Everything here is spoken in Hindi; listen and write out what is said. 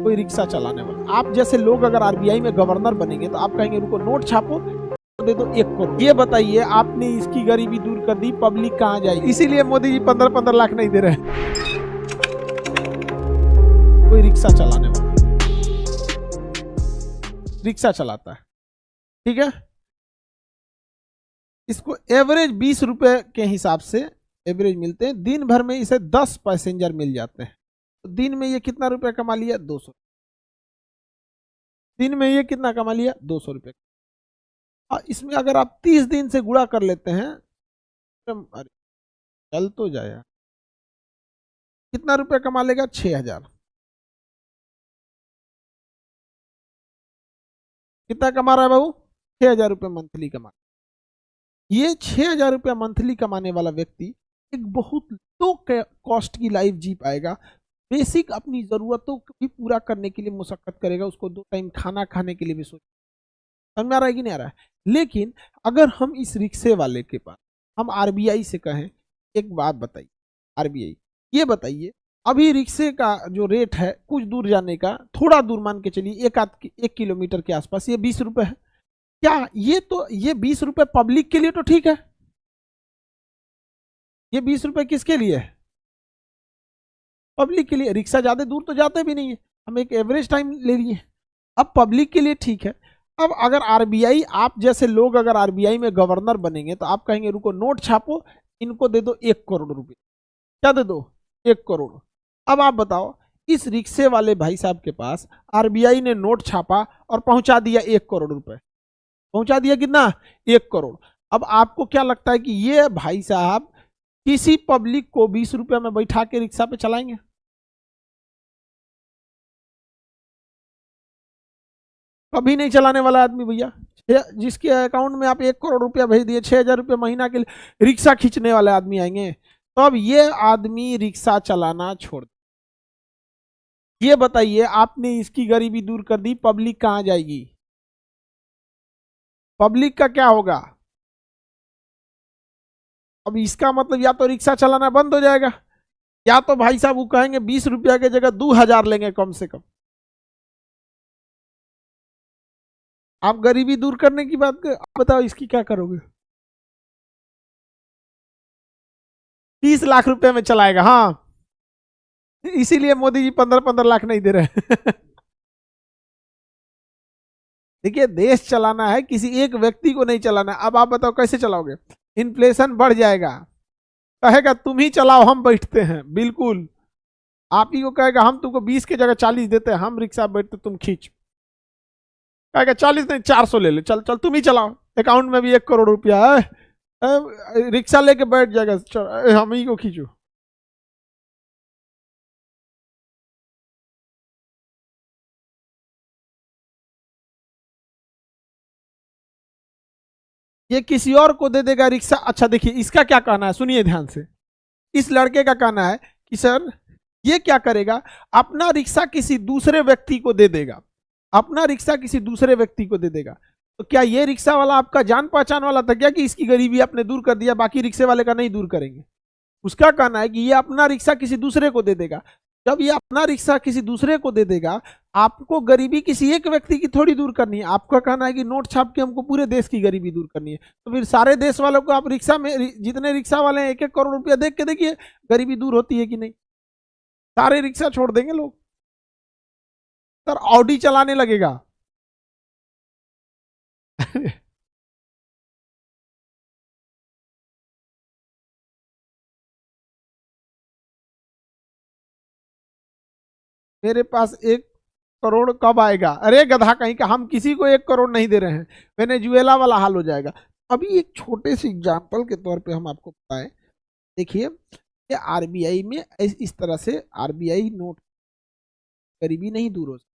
कोई रिक्शा चलाने वाला। आप जैसे लोग अगर आरबीआई में गवर्नर बनेंगे तो आप कहेंगे रुको नोट छापो, दे दो 1 करोड़। ये बताइए आपने इसकी गरीबी दूर कर दी, पब्लिक कहाँ जाएगी? इसीलिए मोदी जी 15-15 लाख नहीं दे रहे। कोई रिक्शा चलाने वाला रिक्शा चलाता है, ठीक है, इसको एवरेज 20 रुपए के हिसाब से एवरेज मिलते हैं। दिन भर में इसे 10 पैसेंजर मिल जाते हैं, तो दिन में ये कितना रुपया कमा लिया? 200। दिन में ये कितना कमा लिया? 200 रुपये। और इसमें अगर आप 30 दिन से गुणा कर लेते हैं, अरे चल तो जाए, कितना रुपया कमा लेगा? 6000। कितना कमा रहा है बाबू? 6000 रुपये मंथली कमा। ये 6000 रुपया मंथली कमाने वाला व्यक्ति एक बहुत लो कॉस्ट की लाइफ जी पाएगा। बेसिक अपनी जरूरतों को भी पूरा करने के लिए मुशक्कत करेगा, उसको 2 टाइम खाना खाने के लिए भी सोच। समझ में आ रहा है कि नहीं आ रहा है? लेकिन अगर हम इस रिक्शे वाले के पास हम आरबीआई से कहें एक बात बताइए, आरबीआई ये बताइए अभी रिक्शे का जो रेट है कुछ दूर जाने का, थोड़ा दूर मान के चलिए 1 किलोमीटर के आसपास, ये 20 रुपए है। क्या ये 20 रुपए पब्लिक के लिए तो ठीक है, ये 20 रुपए किसके लिए है? पब्लिक के लिए। रिक्शा ज्यादा दूर तो जाते भी नहीं है, हम एक एवरेज टाइम ले लिए। अब पब्लिक के लिए ठीक है। अब अगर आरबीआई, आप जैसे लोग अगर आरबीआई में गवर्नर बनेंगे तो आप कहेंगे रुको नोट छापो, इनको दे दो 1 करोड़ रुपए। क्या दे दो? 1 करोड़। अब आप बताओ, इस रिक्शे वाले भाई साहब के पास आरबीआई ने नोट छापा और पहुंचा दिया 1 करोड़ रुपए। पहुंचा दिया कितना? 1 करोड़। अब आपको क्या लगता है कि ये भाई साहब किसी पब्लिक को 20 रुपए में बैठा के रिक्शा पे चलाएंगे? कभी नहीं चलाने वाला आदमी भैया। जिसके अकाउंट में आप 1 करोड़ रुपया भेज दिए, 6000 रुपये महीना के लिए रिक्शा खींचने वाले आदमी आएंगे, तो अब ये आदमी रिक्शा चलाना छोड़। ये बताइए आपने इसकी गरीबी दूर कर दी, पब्लिक कहां जाएगी? पब्लिक का क्या होगा? अब इसका मतलब या तो रिक्शा चलाना बंद हो जाएगा, या तो भाई साहब वो कहेंगे 20 रुपया की जगह 2000 लेंगे कम से कम। आप गरीबी दूर करने की बात कर, आप बताओ इसकी क्या करोगे? 30 लाख रुपए में चलाएगा, हाँ, इसीलिए मोदी जी 15-15 लाख नहीं दे रहे। देखिए देश चलाना है, किसी एक व्यक्ति को नहीं चलाना। अब आप बताओ कैसे चलाओगे? इन्फ्लेशन बढ़ जाएगा, कहेगा तुम ही चलाओ हम बैठते हैं। बिल्कुल, आप ही को कहेगा हम तुमको 20 की जगह 40 देते हैं, हम रिक्शा बैठते तुम खींच। कहेगा 40 नहीं 400 ले ले, चल चल तुम ही चलाओ, अकाउंट में भी 1 करोड़ रुपया है, रिक्शा लेके बैठ जाएगा, हम ही को खींचो। ये किसी और को दे देगा रिक्शा। अच्छा देखिए इसका क्या कहना है, सुनिए ध्यान से। इस लड़के का कहना है कि सर ये क्या करेगा, अपना रिक्शा किसी दूसरे व्यक्ति को दे देगा, अपना रिक्शा किसी दूसरे व्यक्ति को दे देगा। तो क्या ये रिक्शा वाला आपका जान पहचान वाला था क्या कि इसकी गरीबी आपने दूर कर दिया, बाकी रिक्शे वाले का नहीं दूर करेंगे? उसका कहना है कि ये अपना रिक्शा किसी दूसरे को दे देगा। जब ये अपना रिक्शा किसी दूसरे को दे देगा, आपको गरीबी किसी एक व्यक्ति की थोड़ी दूर करनी है। आपका कहना है कि नोट छाप के हमको पूरे देश की गरीबी दूर करनी है, तो फिर सारे देश वालों को आप रिक्शा में, जितने रिक्शा वाले हैं 1-1 करोड़ रुपया देख के देखिए गरीबी दूर होती है कि नहीं। सारे रिक्शा छोड़ देंगे लोग, सर ऑडी चलाने लगेगा। मेरे पास 1 करोड़ कब आएगा? अरे गधा कहीं का, हम किसी को 1 करोड़ नहीं दे रहे हैं, वेनेजुएला वाला हाल हो जाएगा। अभी एक छोटे से एग्जाम्पल के तौर पे हम आपको बताएं, देखिए कि आरबीआई में इस तरह से आरबीआई नोट गरीबी नहीं दूर हो सकती।